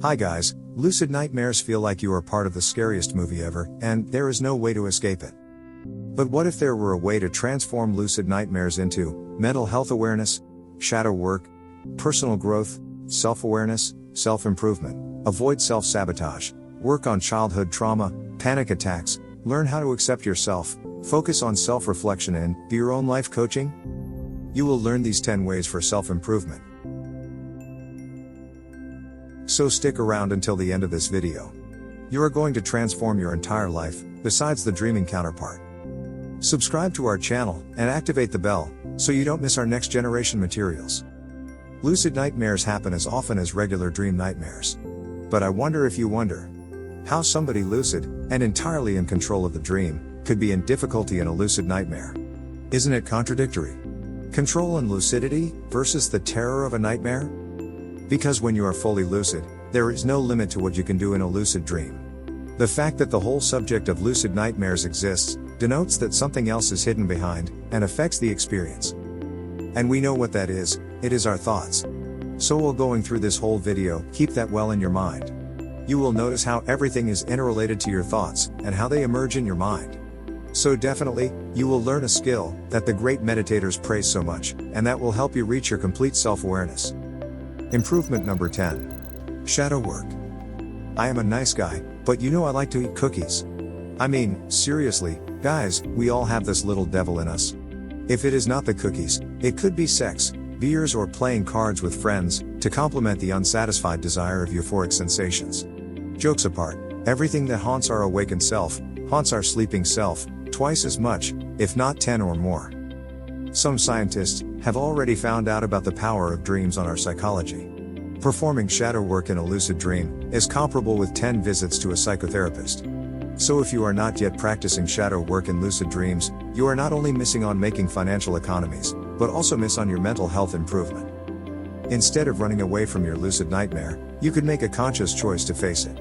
Hi guys, lucid nightmares feel like you are part of the scariest movie ever, and there is no way to escape it. But what if there were a way to transform lucid nightmares into mental health awareness, shadow work, personal growth, self-awareness, self-improvement, avoid self-sabotage, work on childhood trauma, panic attacks, learn how to accept yourself, focus on self-reflection and do your own life coaching? You will learn these 10 ways for self-improvement. So stick around until the end of this video. You are going to transform your entire life, besides the dreaming counterpart. Subscribe to our channel and activate the bell, so you don't miss our next generation materials. Lucid nightmares happen as often as regular dream nightmares. But I wonder if you wonder how somebody lucid, and entirely in control of the dream, could be in difficulty in a lucid nightmare. Isn't it contradictory? Control and lucidity, versus the terror of a nightmare? Because when you are fully lucid, there is no limit to what you can do in a lucid dream. The fact that the whole subject of lucid nightmares exists, denotes that something else is hidden behind, and affects the experience. And we know what that is, it is our thoughts. So while going through this whole video, keep that well in your mind. You will notice how everything is interrelated to your thoughts, and how they emerge in your mind. So definitely, you will learn a skill that the great meditators praise so much, and that will help you reach your complete self-awareness. Improvement number 10. Shadow work. I am a nice guy, but you know I like to eat cookies. I mean, seriously, guys, we all have this little devil in us. If it is not the cookies, it could be sex, beers or playing cards with friends, to complement the unsatisfied desire of euphoric sensations. Jokes apart, everything that haunts our awakened self, haunts our sleeping self, twice as much, if not 10 or more. Some scientists have already found out about the power of dreams on our psychology. Performing shadow work in a lucid dream is comparable with 10 visits to a psychotherapist. So if you are not yet practicing shadow work in lucid dreams, you are not only missing on making financial economies, but also miss on your mental health improvement. Instead of running away from your lucid nightmare, you could make a conscious choice to face it.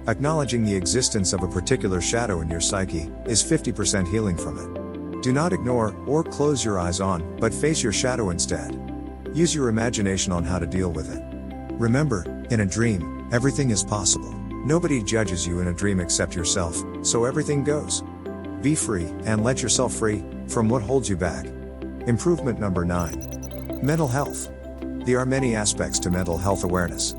Acknowledging the existence of a particular shadow in your psyche is 50% healing from it. Do not ignore or close your eyes on, but face your shadow instead. Use your imagination on how to deal with it. Remember, in a dream, everything is possible. Nobody judges you in a dream except yourself, so everything goes. Be free, and let yourself free from what holds you back. Improvement number 9. Mental health. There are many aspects to mental health awareness.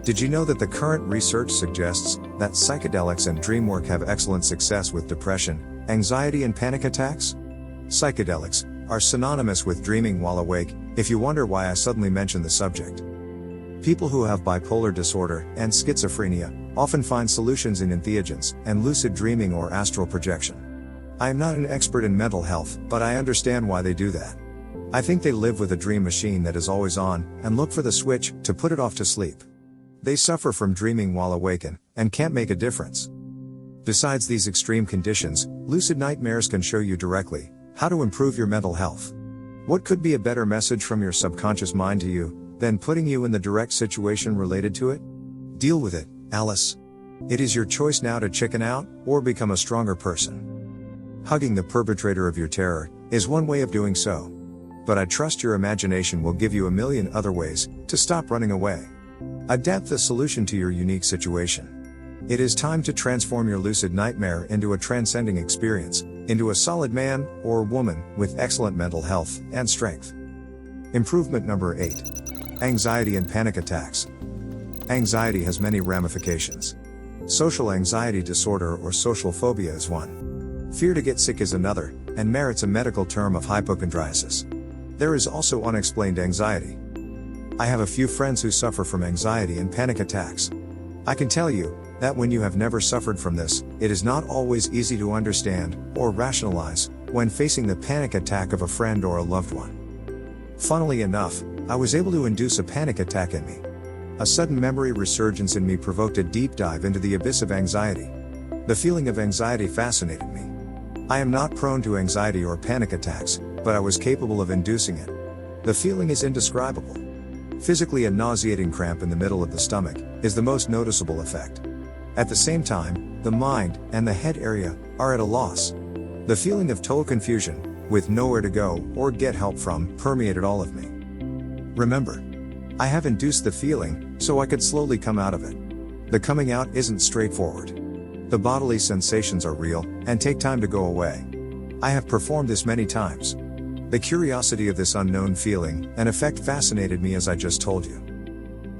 Did you know that the current research suggests that psychedelics and dream work have excellent success with depression, anxiety and panic attacks? Psychedelics are synonymous with dreaming while awake, if you wonder why I suddenly mentioned the subject. People who have bipolar disorder and schizophrenia often find solutions in entheogens and lucid dreaming or astral projection. I am not an expert in mental health, but I understand why they do that. I think they live with a dream machine that is always on, and look for the switch to put it off to sleep. They suffer from dreaming while awakened, and can't make a difference. Besides these extreme conditions, lucid nightmares can show you directly how to improve your mental health. What could be a better message from your subconscious mind to you than putting you in the direct situation related to it? Deal with it, Alice. It is your choice now to chicken out, or become a stronger person. Hugging the perpetrator of your terror is one way of doing so. But I trust your imagination will give you a million other ways to stop running away. Adapt the solution to your unique situation. It is time to transform your lucid nightmare into a transcending experience, into a solid man or woman with excellent mental health and strength. Improvement number 8. Anxiety and panic attacks. Anxiety has many ramifications. Social anxiety disorder or social phobia is one. Fear to get sick is another, and merits a medical term of hypochondriasis. There is also unexplained anxiety. I have a few friends who suffer from anxiety and panic attacks. I can tell you that when you have never suffered from this, it is not always easy to understand or rationalize when facing the panic attack of a friend or a loved one. Funnily enough, I was able to induce a panic attack in me. A sudden memory resurgence in me provoked a deep dive into the abyss of anxiety. The feeling of anxiety fascinated me. I am not prone to anxiety or panic attacks, but I was capable of inducing it. The feeling is indescribable. Physically, a nauseating cramp in the middle of the stomach is the most noticeable effect. At the same time, the mind and the head area are at a loss. The feeling of total confusion, with nowhere to go or get help from, permeated all of me. Remember, I have induced the feeling, so I could slowly come out of it. The coming out isn't straightforward. The bodily sensations are real, and take time to go away. I have performed this many times. The curiosity of this unknown feeling and effect fascinated me, as I just told you.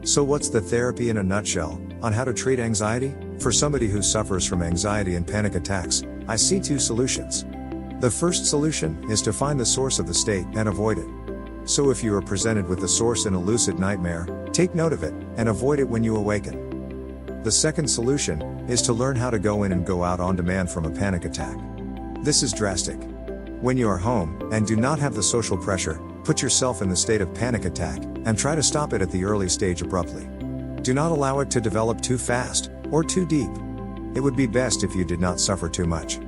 So what's the therapy in a nutshell, on how to treat anxiety? For somebody who suffers from anxiety and panic attacks, I see two solutions. The first solution is to find the source of the state and avoid it. So if you are presented with the source in a lucid nightmare, take note of it, and avoid it when you awaken. The second solution is to learn how to go in and go out on demand from a panic attack. This is drastic. When you are home, and do not have the social pressure, put yourself in the state of panic attack, and try to stop it at the early stage abruptly. Do not allow it to develop too fast, or too deep. It would be best if you did not suffer too much.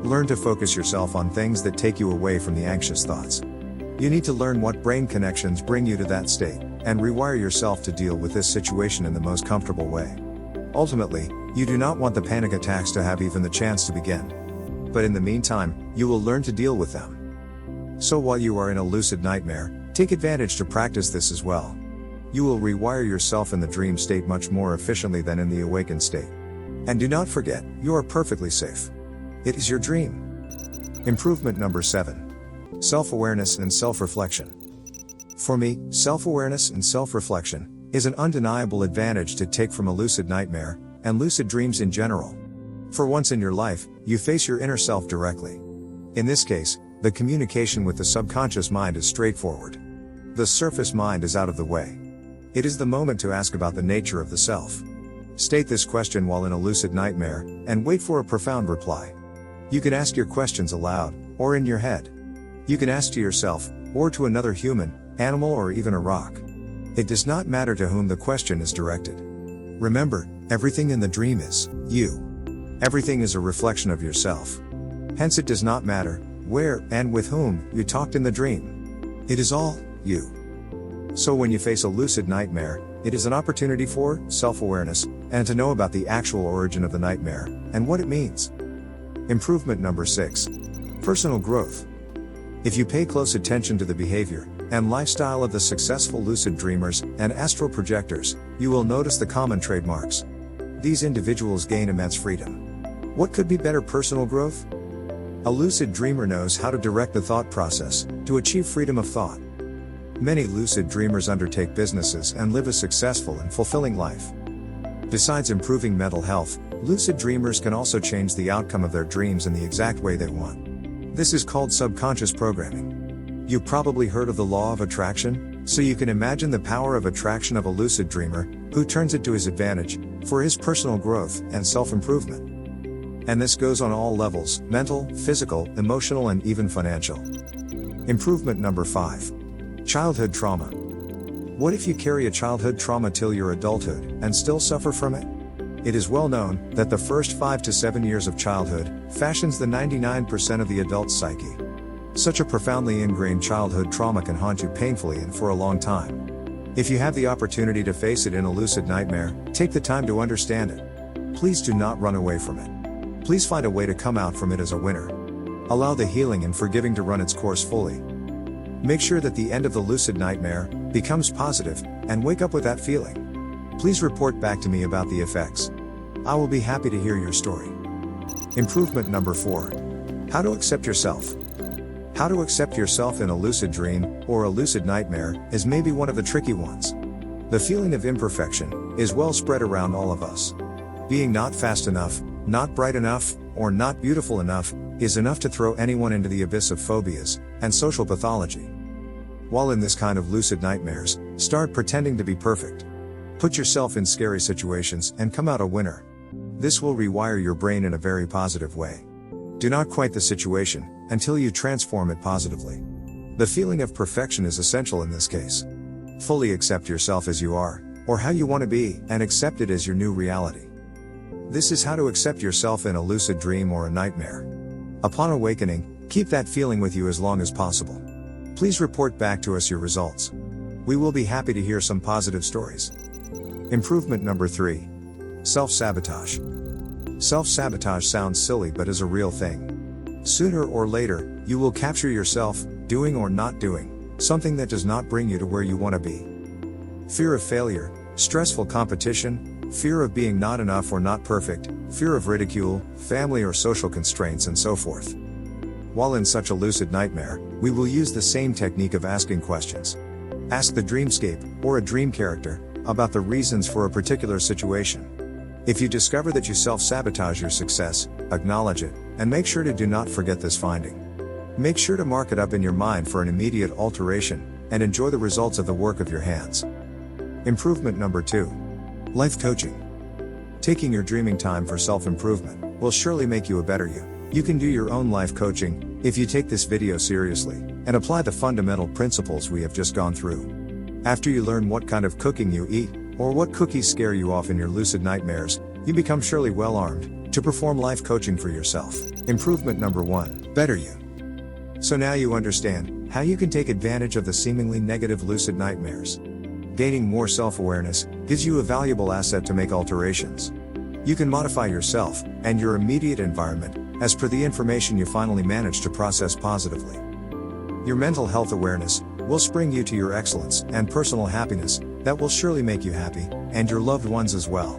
Learn to focus yourself on things that take you away from the anxious thoughts. You need to learn what brain connections bring you to that state, and rewire yourself to deal with this situation in the most comfortable way. Ultimately, you do not want the panic attacks to have even the chance to begin. But in the meantime, you will learn to deal with them. So while you are in a lucid nightmare, take advantage to practice this as well. You will rewire yourself in the dream state much more efficiently than in the awakened state. And do not forget, you are perfectly safe. It is your dream. Improvement number 7. Self-awareness and self-reflection. For me, self-awareness and self-reflection is an undeniable advantage to take from a lucid nightmare, and lucid dreams in general. For once in your life, you face your inner self directly. In this case, the communication with the subconscious mind is straightforward. The surface mind is out of the way. It is the moment to ask about the nature of the self. State this question while in a lucid nightmare, and wait for a profound reply. You can ask your questions aloud, or in your head. You can ask to yourself, or to another human, animal, or even a rock. It does not matter to whom the question is directed. Remember, everything in the dream is you. Everything is a reflection of yourself. Hence it does not matter where and with whom you talked in the dream. It is all you. So when you face a lucid nightmare, it is an opportunity for self-awareness, and to know about the actual origin of the nightmare, and what it means. Improvement number 6. Personal growth. If you pay close attention to the behavior and lifestyle of the successful lucid dreamers and astral projectors, you will notice the common trademarks. These individuals gain immense freedom. What could be better personal growth? A lucid dreamer knows how to direct the thought process to achieve freedom of thought. Many lucid dreamers undertake businesses and live a successful and fulfilling life. Besides improving mental health, lucid dreamers can also change the outcome of their dreams in the exact way they want. This is called subconscious programming. You probably heard of the law of attraction, so you can imagine the power of attraction of a lucid dreamer, who turns it to his advantage, for his personal growth and self-improvement. And this goes on all levels: mental, physical, emotional, and even financial. Improvement number 5. Childhood trauma. What if you carry a childhood trauma till your adulthood, and still suffer from it? It is well known that the first 5 to 7 years of childhood fashions the 99% of the adult psyche. Such a profoundly ingrained childhood trauma can haunt you painfully and for a long time. If you have the opportunity to face it in a lucid nightmare, take the time to understand it. Please do not run away from it. Please find a way to come out from it as a winner. Allow the healing and forgiving to run its course fully. Make sure that the end of the lucid nightmare becomes positive, and wake up with that feeling. Please report back to me about the effects. I will be happy to hear your story. Improvement number 4. How to accept yourself. How to accept yourself in a lucid dream, or a lucid nightmare, is maybe one of the tricky ones. The feeling of imperfection is well spread around all of us. Being not fast enough, not bright enough, or not beautiful enough, is enough to throw anyone into the abyss of phobias and social pathology. While in this kind of lucid nightmares, start pretending to be perfect. Put yourself in scary situations and come out a winner. This will rewire your brain in a very positive way. Do not quit the situation until you transform it positively. The feeling of perfection is essential in this case. Fully accept yourself as you are, or how you want to be, and accept it as your new reality. This is how to accept yourself in a lucid dream or a nightmare. Upon awakening, keep that feeling with you as long as possible. Please report back to us your results. We will be happy to hear some positive stories. Improvement number 3. Self-sabotage. Self-sabotage sounds silly but is a real thing. Sooner or later, you will capture yourself, doing or not doing, something that does not bring you to where you want to be. Fear of failure, stressful competition, fear of being not enough or not perfect, fear of ridicule, family or social constraints, and so forth. While in such a lucid nightmare, we will use the same technique of asking questions. Ask the dreamscape, or a dream character, about the reasons for a particular situation. If you discover that you self-sabotage your success, acknowledge it, and make sure to do not forget this finding. Make sure to mark it up in your mind for an immediate alteration, and enjoy the results of the work of your hands. Improvement number 2. Life coaching. Taking your dreaming time for self-improvement will surely make you a better you. You can do your own life coaching if you take this video seriously and apply the fundamental principles we have just gone through. After you learn what kind of cooking you eat, or what cookies scare you off in your lucid nightmares, you become surely well armed to perform life coaching for yourself. Improvement number 1. Better you. So now you understand how you can take advantage of the seemingly negative lucid nightmares. Gaining more self-awareness gives you a valuable asset to make alterations. You can modify yourself and your immediate environment as per the information you finally manage to process positively. Your mental health awareness will spring you to your excellence and personal happiness that will surely make you happy, and your loved ones as well.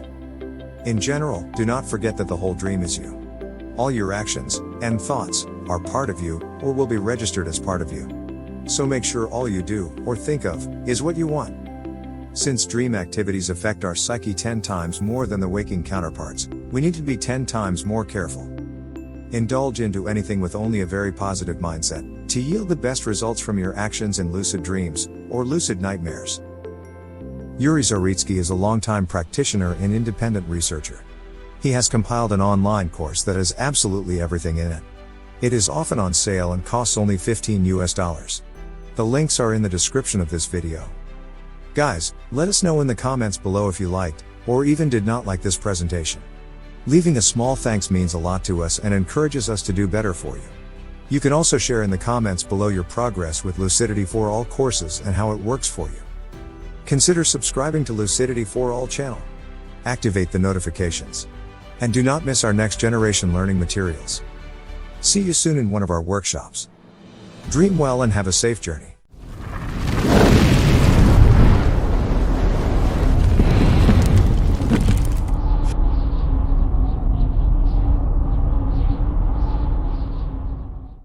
In general, do not forget that the whole dream is you. All your actions and thoughts are part of you, or will be registered as part of you. So make sure all you do or think of is what you want. Since dream activities affect our psyche 10 times more than the waking counterparts, we need to be 10 times more careful. Indulge into anything with only a very positive mindset to yield the best results from your actions in lucid dreams or lucid nightmares. Yuri Zaritsky is a longtime practitioner and independent researcher. He has compiled an online course that has absolutely everything in it. It is often on sale and costs only $15. The links are in the description of this video. Guys, let us know in the comments below if you liked, or even did not like this presentation. Leaving a small thanks means a lot to us and encourages us to do better for you. You can also share in the comments below your progress with Lucidity for All courses and how it works for you. Consider subscribing to Lucidity for All channel. Activate the notifications. And do not miss our next generation learning materials. See you soon in one of our workshops. Dream well and have a safe journey.